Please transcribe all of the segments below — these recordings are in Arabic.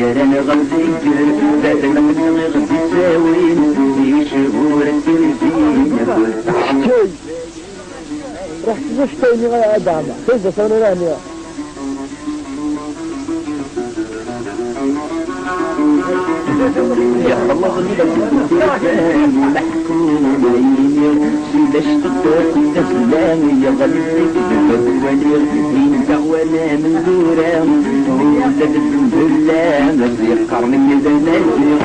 راني غنذكر بعد ما كنا غادي تساوين في شهور التلفزيون رحت باش تاني غادعمة كيف صار راني يا الله محكومين سيداش تطاق التسلام يا غليك بالولي انت وانا من دوران ولاد الدولان في قرن كذا نازل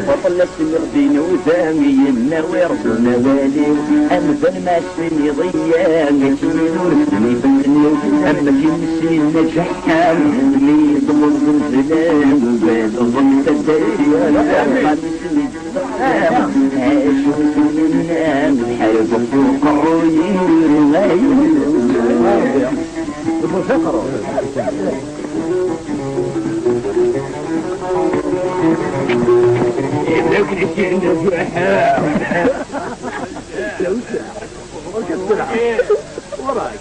وطلت الغدين وثاني النوير ونوالي أمثل ما سني ضيان كينور سني فتني أما جنسي نجحام لي ضمن زلزلان وبال ضمن الدريان خمسني عاشو سنين الحرب فوق عيون الغيب لكن الشيء وراك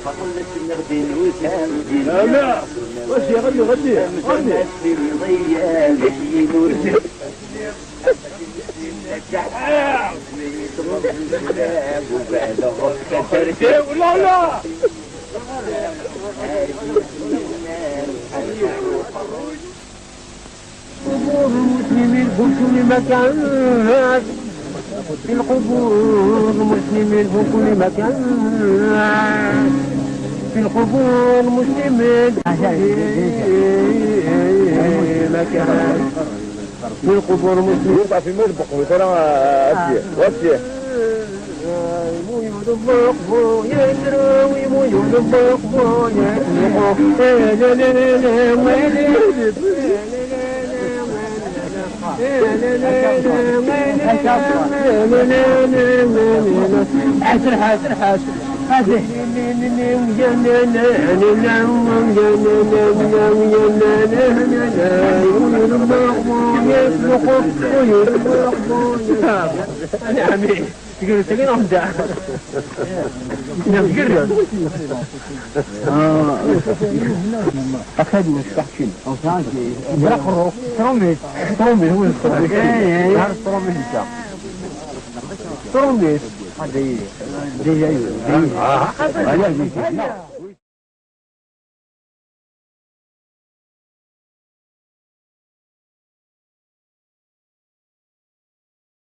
فطلت النغدين وسامدين لا واش يغني غني لا لا قبور المسلمين في كل مكان في القبور المسلمين في كل مكان في القبور المسلمين في مكان في القبور المسلمين يوقع في مطبخ وترى واسيه مولود بقبو يدروي مولود بقبو حاسر حاسر حاسر حاسر أنا عمي تقول تقول أمدع نفكر أخذ مستحشين أو ثاني برا ترومي هو ترومي هذا